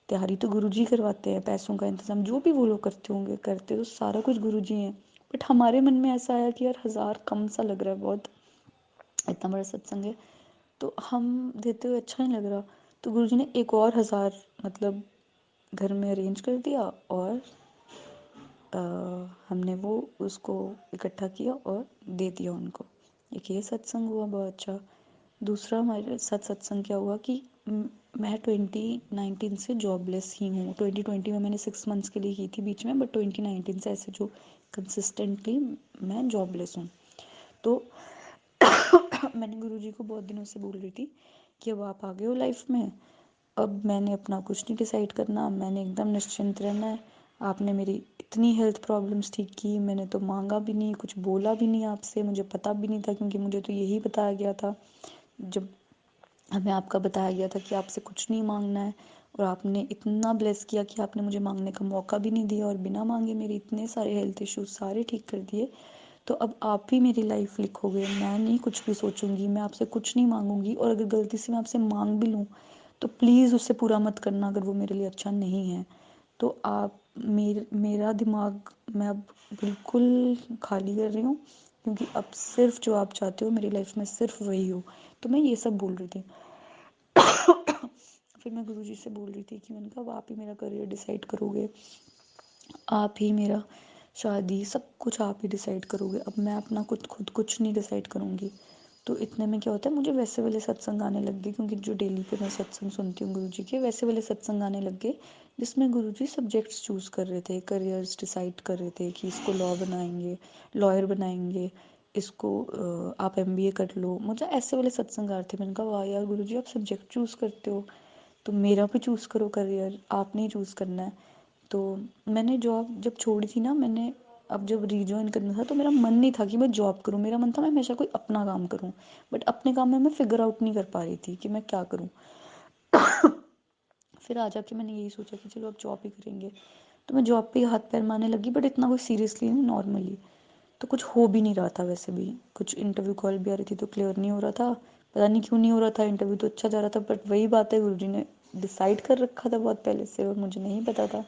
Speaker 1: तैयारी तो गुरुजी करवाते हैं, पैसों का इंतजाम जो भी वो लोग करते होंगे, करते तो सारा कुछ गुरुजी हैं। बट हमारे मन में ऐसा आया कि यार 1000 कम सा लग रहा है बहुत, इतना बड़ा सत्संग है, तो हम देते हुए अच्छा नहीं लग रहा। तो गुरुजी ने एक और 1000 मतलब घर में अरेंज कर दिया, और हमने वो उसको इकट्ठा किया और दे दिया उनको। एक ये सत्संग हुआ बहुत अच्छा। दूसरा हमारे साथ सत्संग क्या हुआ कि मैं 2019 से जॉबलेस ही हूँ। 2020 में मैंने 6 मंथ्स के लिए की थी बीच में, बट 2019 से ऐसे जो कंसिस्टेंटली मैं जॉबलेस हूँ। तो मैंने गुरुजी को बहुत दिनों से बोल रही थी कि अब आप आ गए हो लाइफ में, अब मैंने अपना कुछ नहीं डिसाइड करना, मैंने एकदम निश्चिंत रहना है। आपने मेरी इतनी हेल्थ प्रॉब्लम्स ठीक की, मैंने तो मांगा भी नहीं, कुछ बोला भी नहीं आपसे, मुझे पता भी नहीं था, क्योंकि मुझे तो यही बताया गया था, जब हमें आपका बताया गया था कि आपसे कुछ नहीं मांगना है। और आपने इतना ब्लेस किया कि आपने मुझे मांगने का मौका भी नहीं दिया, और बिना मांगे मेरे इतने सारे हेल्थ इश्यूज सारे ठीक कर दिए। तो अब आप ही मेरी लाइफ लिखोगे, मैं नहीं कुछ भी सोचूंगी, मैं आपसे कुछ नहीं मांगूंगी, और अगर गलती से मैं आपसे मांग भी लूँ तो प्लीज़ उससे पूरा मत करना अगर वो मेरे लिए अच्छा नहीं है। तो आप मेरा दिमाग मैं अब बिल्कुल खाली कर रही हूँ, क्योंकि अब सिर्फ जो आप चाहते हो मेरी लाइफ में सिर्फ वही हो। तो मैं ये सब बोल रही थी। फिर मैं गुरुजी से बोल रही थी कि मैंने कहा अब आप ही मेरा करियर डिसाइड करोगे, आप ही मेरा शादी सब कुछ आप ही डिसाइड करोगे, अब मैं अपना खुद कुछ नहीं डिसाइड करूँगी। तो इतने में क्या होता है, मुझे वैसे वाले सत्संग आने लग गए, क्योंकि जो डेली पे मैं सत्संग सुनती हूँ गुरुजी के, वैसे वाले सत्संग आने लग गए जिसमें गुरुजी सब्जेक्ट्स चूज़ कर रहे थे, करियर्स डिसाइड कर रहे थे कि इसको लॉ बनाएंगे, लॉयर बनाएंगे, इसको आप एमबीए कर लो। मुझे ऐसे वाले सत्संग आ रहे थे। मैंने कहा वाह यार गुरुजी, आप सब्जेक्ट चूज़ करते हो, तो मेरा भी चूज़ करो करियर, आपने ही चूज़ करना है। तो मैंने जॉब जब छोड़ी थी ना, मैंने अब जब रीजॉइन करना था तो मेरा मन नहीं था कि मैं जॉब करूँ, मेरा मन था मैं हमेशा कोई अपना काम करूँ। बट अपने काम में मैं फिगर आउट नहीं कर पा रही थी कि मैं क्या करूँ। फिर आ जाके मैंने यही सोचा कि चलो अब जॉब ही करेंगे। तो मैं जॉब पे ही हाथ पैर मारने लगी, बट इतना कोई सीरियसली नहीं, नॉर्मली। तो कुछ हो भी नहीं रहा था, वैसे भी कुछ इंटरव्यू कॉल भी आ रही थी तो क्लियर नहीं हो रहा था। पता नहीं क्यों नहीं हो रहा था, इंटरव्यू तो अच्छा जा रहा था, बट वही बात है, गुरुजी ने डिसाइड कर रखा था बहुत पहले से और मुझे नहीं पता था।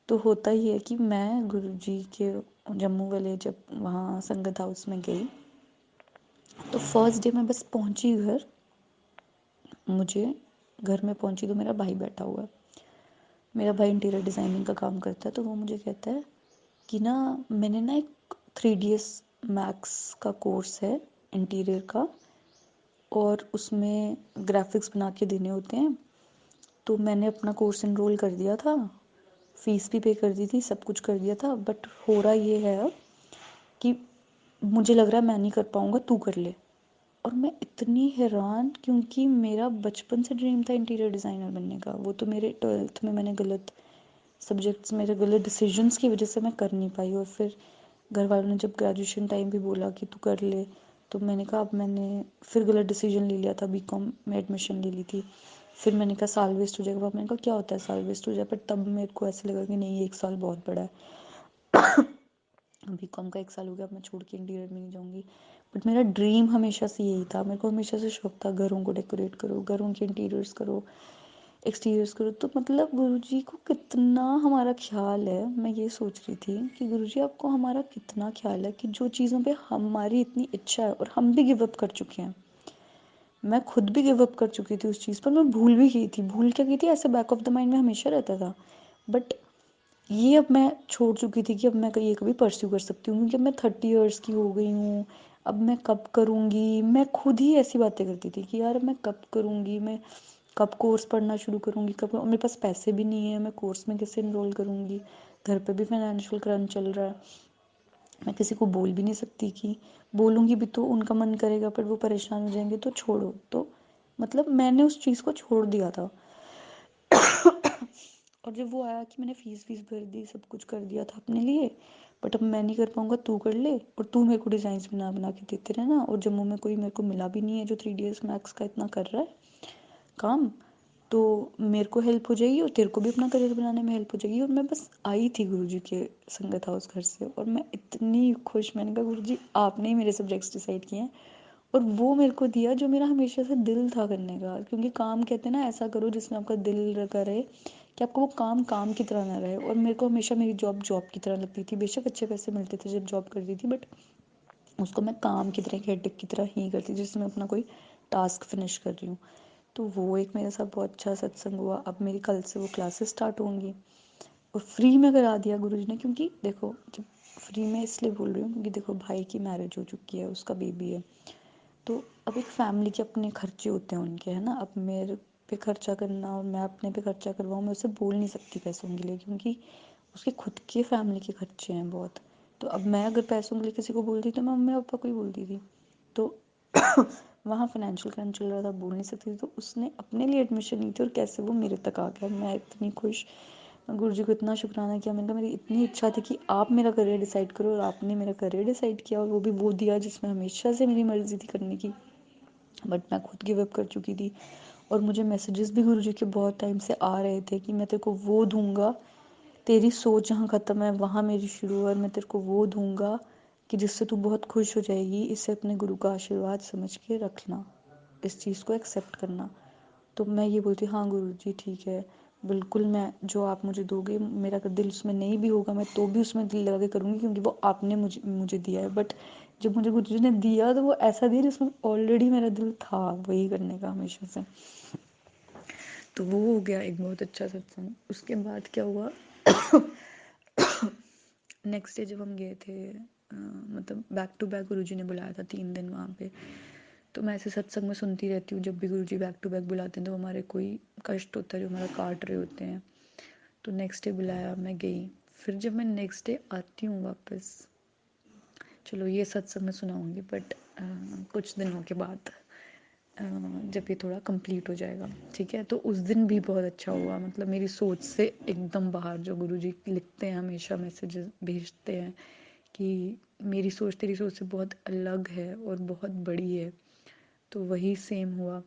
Speaker 1: तो होता ही है कि मैं गुरुजी के जम्मू वाले जब वहाँ संगत हाउस में गई, तो फर्स्ट डे मैं बस पहुँची घर, मुझे घर में पहुँची तो मेरा भाई बैठा हुआ है। मेरा भाई इंटीरियर डिज़ाइनिंग का काम करता है, तो वो मुझे कहता है कि ना मैंने ना एक 3ds मैक्स का कोर्स है इंटीरियर का, और उसमें ग्राफिक्स बना के देने होते हैं। तो मैंने अपना कोर्स इनरोल कर दिया था, फीस भी पे कर दी थी, सब कुछ कर दिया था। बट हो रहा ये है अब कि मुझे लग रहा है मैं नहीं कर पाऊँगा, तू कर ले। और मैं इतनी हैरान, क्योंकि मेरा बचपन से ड्रीम था इंटीरियर डिज़ाइनर बनने का। वो तो मेरे 12th में मैंने गलत सब्जेक्ट्स, मेरे गलत डिसीजंस की वजह से मैं कर नहीं पाई। और फिर घर वालों ने जब ग्रेजुएशन टाइम भी बोला कि तू कर ले, तो मैंने कहा अब मैंने फिर गलत डिसीजन ले लिया था, बीकॉम में एडमिशन ले ली थी। फिर मैंने कहा साल वेस्ट हो जाएगा। पापा मैंने कहा क्या होता है साल वेस्ट हो जाए, पर तब मेरे को ऐसे लगा कि नहीं, 1 साल बहुत बड़ा है। बीकॉम का 1 साल हो गया, अब मैं छोड़ के इंटीरियर में नहीं जाऊँगी। बट मेरा ड्रीम हमेशा से यही था, मेरे को हमेशा से शौक था घरों को डेकोरेट करो, घरों के इंटीरियर्स करो, एक्सटीरियर्स करो। तो मतलब गुरुजी को कितना हमारा ख्याल है, मैं ये सोच रही थी कि गुरुजी आपको हमारा कितना ख्याल है कि जो चीज़ों पे हमारी इतनी इच्छा है और हम भी गिव अप कर चुके हैं। मैं खुद भी गिव अप कर चुकी थी उस चीज़ पर, मैं भूल भी गई थी। भूल क्या गई थी, ऐसे बैक ऑफ द माइंड में हमेशा रहता था। बट ये अब मैं छोड़ चुकी थी कि अब मैं ये कभी परस्यू कर सकती हूँ, क्योंकि अब मैं 30 ईयर्स की हो गई हूँ। अब मैं कब करूँगी, मैं खुद ही ऐसी बातें करती थी कि यार मैं कब करूँगी, मैं कब कोर्स पढ़ना शुरू करूँगी, कब, मेरे पास पैसे भी नहीं है, मैं कोर्स में कैसे इनरोल करूँगी, घर पे भी फाइनेंशियल क्रंच चल रहा है, मैं किसी को बोल भी नहीं सकती, कि बोलूँगी भी तो उनका मन करेगा पर वो परेशान हो जाएंगे, तो छोड़ो। तो मतलब मैंने उस चीज़ को छोड़ दिया था। और जब वो आया कि मैंने फीस वीस भर दी, सब कुछ कर दिया था अपने लिए, बट अब मैं नहीं कर पाऊँगा, तू कर ले, और तू मेरे को डिज़ाइंस बना बना के देते रहना। और जम्मू में कोई मेरे को मिला भी नहीं है जो 3ds मैक्स का इतना कर रहा है काम, तो मेरे को हेल्प हो जाएगी और तेरे को भी अपना करियर बनाने में हेल्प हो जाएगी। और मैं बस आई थी गुरुजी के संगत हाउस घर से, और मैं इतनी खुश, मैंने कहा गुरुजी आपने ही मेरे सब्जेक्ट्स डिसाइड किए हैं, और वो मेरे को दिया जो मेरा हमेशा से दिल था करने का। क्योंकि काम कहते हैं ना, ऐसा करो जिसमें आपका दिल लगा रहे, कि आपको वो काम काम की तरह ना रहे। और मेरे को हमेशा मेरी जॉब जॉब की तरह लगती थी, बेशक अच्छे पैसे मिलते थे जब जॉब करती थी, बट उसको मैं काम की तरह, हेडेक की तरह ही करती थी, जिसमें मैं अपना कोई टास्क फिनिश कर रही हूँ। तो वो एक मेरे साथ बहुत अच्छा सत्संग हुआ। अब मेरी कल से वो क्लासेस स्टार्ट होंगी, और फ्री में करा दिया गुरुजी ने। क्योंकि देखो, जब फ्री में इसलिए बोल रही हूँ क्योंकि देखो भाई की मैरिज हो चुकी है, उसका बेबी है, तो अब एक फैमिली के अपने खर्चे होते हैं उनके, है ना। अब मेरे पे खर्चा करना और मैं अपने पे खर्चा करवाऊँ, मैं उसे बोल नहीं सकती पैसों के लिए, क्योंकि उसके खुद के फैमिली के खर्चे हैं बहुत। तो अब मैं अगर पैसों के लिए किसी को बोलती तो मैं मम्मी पापा को ही बोलती थी। तो वहाँ फाइनेंशियल क्रंच चल रहा था, बोल नहीं सकती थी, तो उसने अपने लिए एडमिशन ली थी, और कैसे वो मेरे तक आ गया। मैं इतनी खुश, मैं गुरुजी को इतना शुक्राना किया। मैंने कहा मेरी इतनी इच्छा थी कि आप मेरा करियर डिसाइड करो, और आपने मेरा करियर डिसाइड किया, और वो भी वो दिया जिसमें हमेशा से मेरी मर्जी थी करने की। बट मैं खुद गिव अप कर चुकी थी। और मुझे मैसेजेस भी गुरुजी के बहुत टाइम से आ रहे थे कि मैं तेरे को वो दूंगा, तेरी सोच जहाँ ख़त्म है वहाँ मेरी शुरू है, और मैं तेरे को वो दूंगा कि जिससे तू बहुत खुश हो जाएगी, इसे अपने गुरु का आशीर्वाद समझ के रखना, इस चीज़ को एक्सेप्ट करना। तो मैं ये बोलती हाँ गुरुजी ठीक है। बिल्कुल मैं जो आप मुझे दोगे मेरा अगर दिल उसमें नहीं भी होगा मैं तो भी उसमें दिल लगा के करूँगी क्योंकि वो आपने मुझे मुझे दिया है। बट जब मुझे गुरुजी ने दिया तो वो ऐसा दिया जिसमें ऑलरेडी मेरा दिल था वही करने का हमेशा से। तो वो हो गया एक बहुत अच्छा सत्संग। उसके बाद क्या हुआ नेक्स्ट डे जब हम गए थे मतलब बैक टू बैक गुरुजी ने बुलाया था 3 दिन वहाँ पे। तो मैं ऐसे सत्संग में सुनती रहती हूँ जब भी गुरुजी बैक टू बैक बुलाते हैं तो हमारे कोई कष्ट होता है जो हमारा काट रहे होते हैं। तो नेक्स्ट डे बुलाया, मैं गई। फिर जब मैं नेक्स्ट डे आती हूँ वापस, चलो ये सत्संग मैं सुनाऊंगी बट कुछ दिनों के बाद जब ये थोड़ा कंप्लीट हो जाएगा, ठीक है। तो उस दिन भी बहुत अच्छा हुआ, मतलब मेरी सोच से एकदम बाहर। जो गुरुजी लिखते हैं हमेशा मैसेजेस भेजते हैं कि मेरी सोच तेरी सोच से बहुत अलग है और बहुत बड़ी है, तो वही सेम हुआ।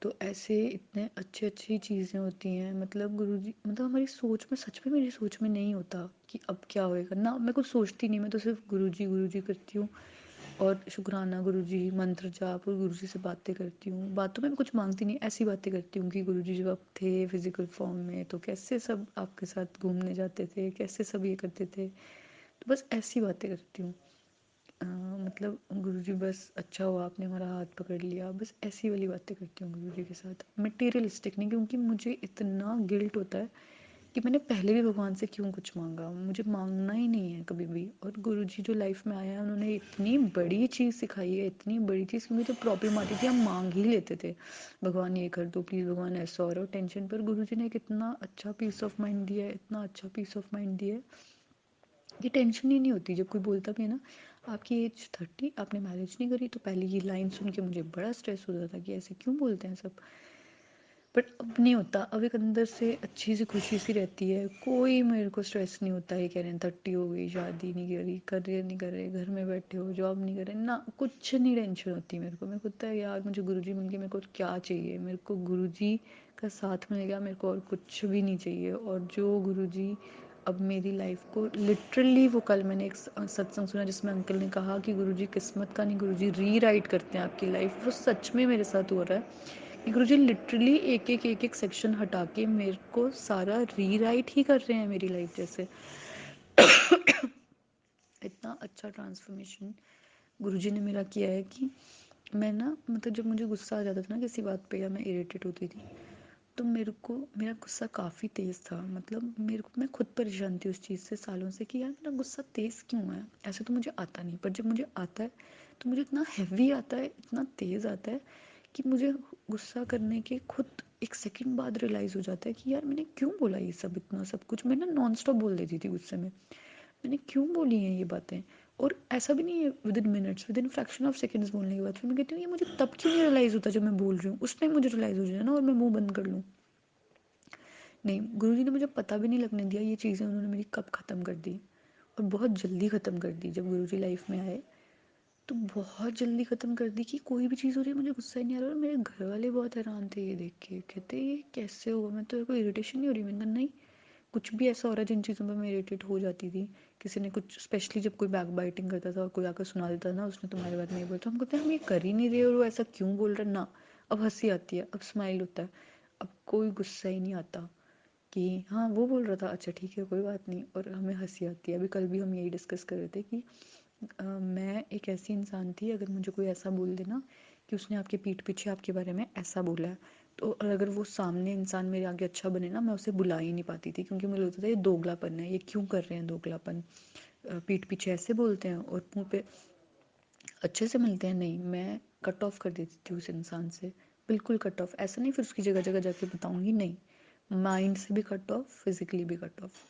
Speaker 1: तो ऐसे इतने अच्छी अच्छी चीज़ें होती हैं, मतलब गुरुजी मतलब हमारी सोच में, सच में मेरी सोच में नहीं होता कि अब क्या होएगा ना। मैं कुछ सोचती नहीं, मैं तो सिर्फ गुरुजी गुरुजी करती हूँ और शुक्राना गुरुजी, मंत्र जाप और गुरुजी से बातें करती हूँ। बातों में भी कुछ मांगती नहीं, ऐसी बातें करती हूँ कि गुरुजी जब आप थे फिजिकल फॉर्म में तो कैसे सब आपके साथ घूमने जाते थे, कैसे सब ये करते थे, तो बस ऐसी बातें करती हूँ। मतलब गुरुजी बस अच्छा हुआ आपने हमारा हाथ पकड़ लिया, बस ऐसी वाली बातें करती हूँ गुरुजी के साथ। मटेरियलिस्टिक नहीं, क्योंकि मुझे इतना गिल्ट होता है कि मैंने पहले भी भगवान से क्यों कुछ मांगा, मुझे मांगना ही नहीं है कभी भी। और गुरुजी जो लाइफ में आया है उन्होंने इतनी बड़ी चीज़ सिखाई है, इतनी बड़ी चीज़, क्योंकि जब प्रॉब्लम आती थी हम मांग ही लेते थे, भगवान ये कर दो प्लीज़, भगवान ऐसा हो रहा हो टेंशन पर। गुरुजी ने एक इतना अच्छा पीस ऑफ माइंड दिया है, इतना अच्छा पीस ऑफ माइंड दिया है कि टेंशन ही नहीं होती। जब कोई बोलता भी है ना आपकी एज 30 आपने मैरिज नहीं करी, तो पहले ये लाइन सुन के मुझे बड़ा स्ट्रेस होता था कि ऐसे क्यों बोलते हैं सब, बट अब नहीं होता। अब एक अंदर से अच्छी सी खुशी सी रहती है, कोई मेरे को स्ट्रेस नहीं होता है कह रहे हैं 30 हो गई, शादी नहीं करी, कर रहे नहीं कर रहे, घर में बैठे हो, जॉब नहीं कर रहे ना, कुछ नहीं टेंशन होती मेरे को। मेरे को होता है यार मुझे गुरुजी मिल गए, मेरे को क्या चाहिए, मेरे को गुरुजी का साथ मिल गया, मेरे को और कुछ भी नहीं चाहिए। और जो गुरुजी अब मेरी लाइफ को लिटरली, वो कल मैंने एक सत्संग सुना जिसमें अंकल ने कहा कि गुरुजी किस्मत का नहीं, गुरुजी रीराइट करते हैं आपकी लाइफ। वो सच में मेरे साथ हो रहा है कि गुरुजी लिटरली एक एक सेक्शन हटा के मेरे को सारा रीराइट ही कर रहे हैं मेरी लाइफ जैसे। इतना अच्छा ट्रांसफॉर्मेशन गुरुजी ने मेरा किया है कि मैं ना, मतलब जब मुझे गुस्सा आ जाता था ना किसी बात पे या मैं इरिटेट होती थी, तो मेरे को मेरा गुस्सा काफ़ी तेज़ था। मतलब मेरे को, मैं खुद परेशान थी उस चीज़ से सालों से कि यार मेरा गुस्सा तेज़ क्यों है, ऐसे तो मुझे आता नहीं, पर जब मुझे आता है तो मुझे इतना हैवी आता है, इतना तेज़ आता है कि मुझे गुस्सा करने के खुद एक सेकंड बाद रियलाइज़ हो जाता है कि यार मैंने क्यों बोला ये सब, इतना सब कुछ मैं ना नॉन स्टॉप बोल देती थी गुस्से में, मैंने क्यों बोली हैं ये बातें। और ऐसा भी नहीं है with in minutes, with in fraction of seconds बोलने के बाद फिर मैं कहती हूँ ये मुझे तब क्यों नहीं रियलाइज़ होता जब मैं बोल रही हूँ, उस टाइम मुझे रियलाइज़ हो जाए ना और मैं मुंह बंद कर लूँ। नहीं, गुरुजी ने मुझे पता भी नहीं लगने दिया ये चीज़ें उन्होंने मेरी कब ख़त्म कर दी, और बहुत जल्दी ख़त्म कर दी। जब गुरुजी लाइफ में आए तो बहुत जल्दी ख़त्म कर दी कि कोई भी चीज़ हो रही है मुझे गुस्सा ही नहीं आ रहा। और मेरे घर वाले बहुत हैरान थे ये देख के, कहते ये कैसे हुआ, मैं तो कोई इरिटेशन नहीं हो रही। मैंने कहा नहीं, कुछ भी ऐसा हो रहा है जिन चीज़ों पर मैं इरिटेट हो जाती थी, किसी ने कुछ, स्पेशली जब कोई बैक बाइटिंग करता था और कोई आकर सुना देता ना उसने तुम्हारे बारे में ये बोला, तो हम कहते हैं हम ये कर ही नहीं रहे और वो ऐसा क्यों बोल रहा है ना। अब हंसी आती है, अब स्माइल होता है, अब कोई गुस्सा ही नहीं आता कि हाँ वो बोल रहा था अच्छा ठीक है कोई बात नहीं, और हमें हंसी आती है। अभी कल भी हम यही डिस्कस कर रहे थे कि मैं एक ऐसी इंसान थी, अगर मुझे कोई ऐसा बोल देना कि उसने आपके पीठ पीछे आपके बारे में ऐसा बोला है, तो अगर वो सामने इंसान मेरे आगे अच्छा बने ना, मैं उसे बुला ही नहीं पाती थी, क्योंकि मुझे लगता था ये दोगलापन है, ये क्यों कर रहे हैं दोगलापन, पीठ पीछे ऐसे बोलते हैं और मुंह पे अच्छे से मिलते हैं। नहीं, मैं कट ऑफ कर देती थी उस इंसान से, बिल्कुल कट ऑफ। ऐसा नहीं फिर उसकी जगह जगह जाके बताऊंगी, नहीं, माइंड से भी कट ऑफ, फिजिकली भी कट ऑफ।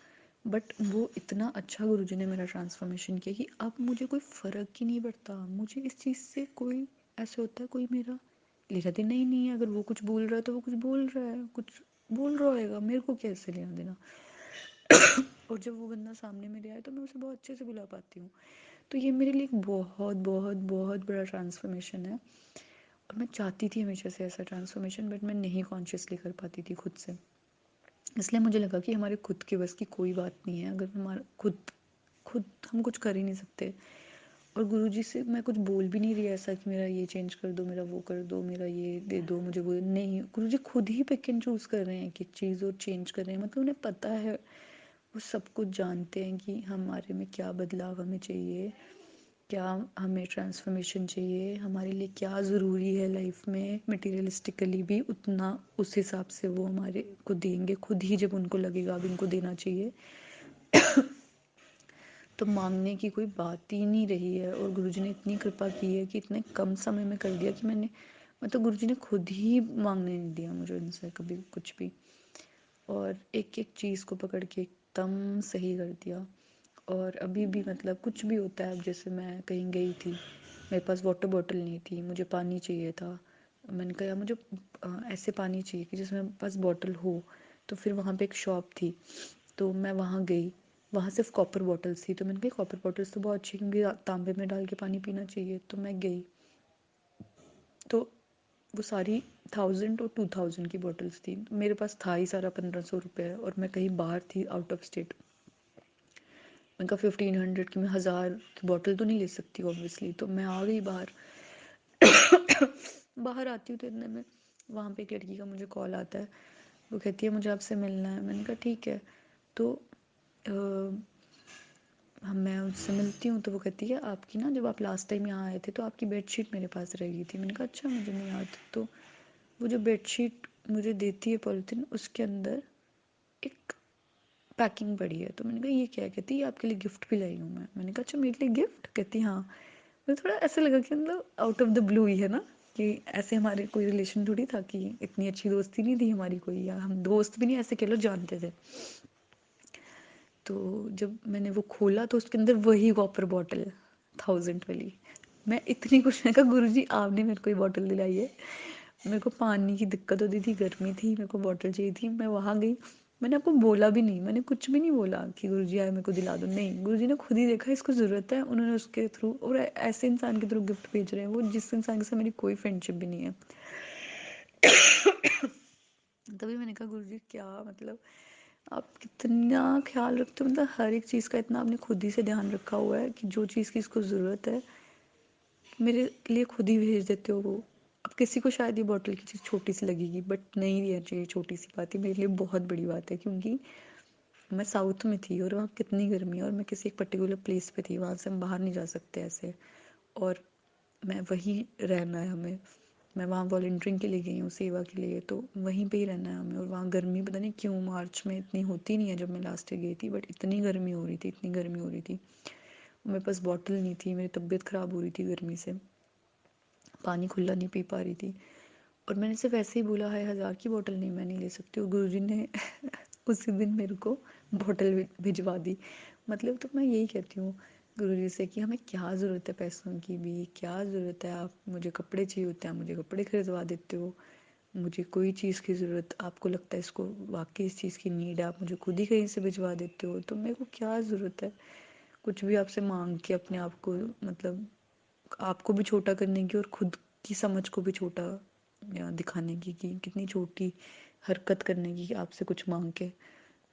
Speaker 1: बट वो इतना अच्छा गुरुजी ने मेरा ट्रांसफॉर्मेशन किया कि अब मुझे कोई फ़र्क ही नहीं पड़ता। मुझे इस चीज़ से कोई, ऐसे होता है कोई मेरा लेना देना ही नहीं है, अगर वो कुछ बोल रहा है तो वो कुछ बोल रहा है, कुछ बोल रहा होएगा, मेरे को कैसे लेना देना। और जब वो बंदा सामने मेरे आए तो मैं उसे बहुत अच्छे से बुला पाती हूँ। तो ये मेरे लिए एक बहुत बहुत बहुत बड़ा ट्रांसफॉर्मेशन है, और मैं चाहती थी हमेशा से ऐसा ट्रांसफॉर्मेशन, बट मैं नहीं कॉन्शियसली कर पाती थी खुद से। इसलिए मुझे लगा कि हमारे खुद के बस की कोई बात नहीं है, अगर हमारा खुद खुद हम कुछ कर ही नहीं सकते। और गुरुजी से मैं कुछ बोल भी नहीं रही ऐसा कि मेरा ये चेंज कर दो, मेरा वो कर दो, मेरा ये दे दो, मुझे वो नहीं। गुरुजी खुद ही पिक एंड चूज़ कर रहे हैं कि चीज़ और चेंज कर रहे हैं। मतलब उन्हें पता है, वो सब कुछ जानते हैं कि हमारे में क्या बदलाव हमें चाहिए, क्या हमें ट्रांसफॉर्मेशन चाहिए, हमारे लिए क्या ज़रूरी है लाइफ में। मटेरियलिस्टिकली भी उतना उस हिसाब से वो हमारे को देंगे खुद ही, जब उनको लगेगा अब इनको देना चाहिए। तो मांगने की कोई बात ही नहीं रही है। और गुरुजी ने इतनी कृपा की है कि इतने कम समय में कर दिया कि मतलब गुरुजी ने खुद ही मांगने नहीं दिया मुझे उनसे कभी कुछ भी, और एक एक चीज़ को पकड़ के एकदम सही कर दिया। और अभी भी मतलब कुछ भी होता है, अब जैसे मैं कहीं गई थी, मेरे पास वाटर बॉटल नहीं थी, मुझे पानी चाहिए था। मैंने कहा मुझे ऐसे पानी चाहिए कि जिसमें मेरे पास बॉटल हो। तो फिर वहाँ पे एक शॉप थी, तो मैं वहाँ गई, वहाँ सिर्फ कॉपर बॉटल्स थी। तो मैंने कहा कॉपर बॉटल्स तो बहुत अच्छी, क्योंकि तांबे में डाल के पानी पीना चाहिए। तो मैं गई, तो वो सारी 1000 और 2000 की बॉटल्स थी। मेरे पास था ही सारा 1500 रुपये, और मैं कहीं बाहर थी, आउट ऑफ स्टेट। मैंने कहा 1500 की मैं 1000 की बॉटल तो नहीं ले सकती ऑब्वियसली। तो मैं आ गई बाहर। बाहर आती हूँ तो इतने में वहाँ पे एक लड़की का मुझे कॉल आता है। वो कहती है मुझे आपसे मिलना है। मैंने कहा ठीक है। तो मैं उससे मिलती हूँ, तो वो कहती है आपकी ना, जब आप लास्ट टाइम यहाँ आए थे तो आपकी बेडशीट मेरे पास रह गई थी। मैंने कहा अच्छा, मुझे नहीं याद। तो वो जो बेडशीट मुझे देती है पॉलिथीन, उसके अंदर एक पैकिंग पड़ी है। तो मैंने कहा ये क्या है? कहती है आपके लिए गिफ्ट भी लाई हूँ मैं। मैंने कहा अच्छा मेरे लिए गिफ्ट? कहती हाँ। मुझे थोड़ा ऐसा लगा कि मतलब आउट ऑफ द ब्लू ही है ना, कि ऐसे हमारे कोई रिलेशन थोड़ी था, कि इतनी अच्छी दोस्ती नहीं थी हमारी कोई, या हम दोस्त भी नहीं ऐसे कह लो जानते थे। तो जब मैंने वो खोला तो उसके अंदर वही कॉपर बॉटल 1000 वाली। मैं इतनी खुश, मैं कहा गुरुजी आपने मेरे को ये बॉटल दिलाई है। मेरे को पानी की दिक्कत होती थी, गर्मी थी, मेरे को बॉटल चाहिए थी। मैं वहाँ गई, मैंने आपको बोला भी नहीं, मैंने कुछ भी नहीं बोला कि गुरुजी आए मेरे को दिला दो, नहीं। गुरुजी ने खुद ही देखा इसको ज़रूरत है, उन्होंने उसके थ्रू, और ऐसे इंसान के थ्रू गिफ्ट भेज रहे हैं, वो जिस इंसान के साथ मेरी कोई फ्रेंडशिप भी नहीं है। तभी मैंने कहा गुरुजी क्या मतलब आप कितना ख्याल रखते हो, मतलब हर एक चीज़ का इतना आपने खुद ही से ध्यान रखा हुआ है कि जो चीज़ की इसको ज़रूरत है मेरे लिए खुद ही भेज देते हो वो। अब किसी को शायद ये बॉटल की चीज़ छोटी सी लगेगी, बट नहीं, ये छोटी सी बात है, मेरे लिए बहुत बड़ी बात है। क्योंकि मैं साउथ में थी और वहाँ कितनी गर्मी है, और मैं किसी एक पर्टिकुलर प्लेस पे थी, वहाँ से हम बाहर नहीं जा सकते ऐसे, और मैं वहीं रहना है हमें। मैं वहाँ वॉलंटियरिंग के लिए गई हूँ, सेवा के लिए, तो वहीं पे ही रहना है हमें। और वहाँ गर्मी पता नहीं क्यों मार्च में इतनी होती नहीं है, जब मैं लास्ट ईयर गई थी, बट इतनी गर्मी हो रही थी, इतनी गर्मी हो रही थी। मेरे पास बॉटल नहीं थी, मेरी तबीयत ख़राब हो रही थी गर्मी से, पानी खुला नहीं पी पा रही थी। और मैंने सिर्फ ऐसे ही बोला है 1000 की बॉटल नहीं, मैं नहीं ले सकती। और गुरुजी ने उसी दिन मेरे को बॉटल भिजवा दी। मतलब तो मैं यही कहती हूँ गुरुजी से कि हमें क्या ज़रूरत है पैसों की भी, क्या ज़रूरत है। आप मुझे कपड़े चाहिए होते हैं, मुझे कपड़े खरीदवा देते हो। मुझे कोई चीज़ की ज़रूरत, आपको लगता है इसको वाकई इस चीज़ की नीड है, आप मुझे खुद ही कहीं से भिजवा देते हो। तो मेरे को क्या ज़रूरत है कुछ भी आपसे मांग के अपने आप को, मतलब आपको भी छोटा करने की, और खुद की समझ को भी छोटा या दिखाने की, कि कितनी छोटी हरकत करने की आपसे कुछ मांग के।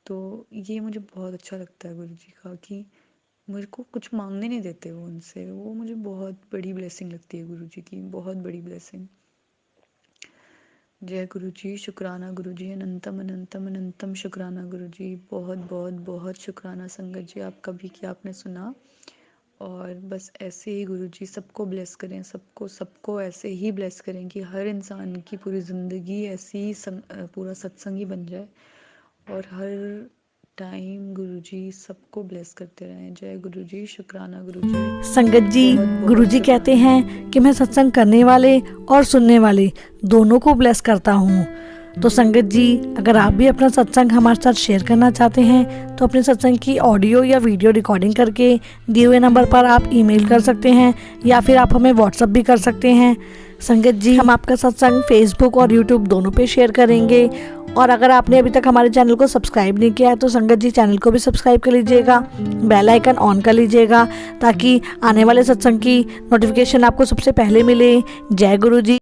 Speaker 1: तो ये मुझे बहुत अच्छा लगता है गुरुजी का, कि मुझे को कुछ मांगने नहीं देते वो उनसे। वो मुझे बहुत बड़ी ब्लेसिंग लगती है गुरुजी की, बहुत बड़ी ब्लेसिंग। जय गुरुजी, शुक्राना गुरुजी, अनंतम अनंतम अनंतम शुक्राना गुरुजी। बहुत बहुत बहुत शुक्राना संगत जी आपका भी कि आपने सुना। और बस ऐसे ही गुरुजी सबको ब्लेस करें, सबको सबको ऐसे ही ब्लेस करें कि हर इंसान की पूरी ज़िंदगी ऐसी ही पूरा सत्संग ही बन जाए। और हर टाइम गुरुजी सबको ब्लेस करते रहें। जय गुरुजी, शुक्राना गुरुजी।
Speaker 2: संगत जी,
Speaker 1: बहुत बहुत
Speaker 2: गुरुजी कहते
Speaker 1: शुक्राना
Speaker 2: हैं
Speaker 1: गुरुजी।
Speaker 2: कि मैं सत्संग करने वाले और सुनने वाले दोनों को ब्लेस करता हूँ। तो संगत जी, अगर आप भी अपना सत्संग हमारे साथ शेयर करना चाहते हैं तो अपने सत्संग की ऑडियो या वीडियो रिकॉर्डिंग करके दिए हुए नंबर पर आप ईमेल कर सकते हैं, या फिर आप हमें व्हाट्सएप भी कर सकते हैं। संगत जी, हम आपका सत्संग फेसबुक और यूट्यूब दोनों पे शेयर करेंगे। और अगर आपने अभी तक हमारे चैनल को सब्सक्राइब नहीं किया है तो संगत जी चैनल को भी सब्सक्राइब कर लीजिएगा, बेल आइकन ऑन कर लीजिएगा, ताकि आने वाले सत्संग की नोटिफिकेशन आपको सबसे पहले मिले। जय गुरु जी।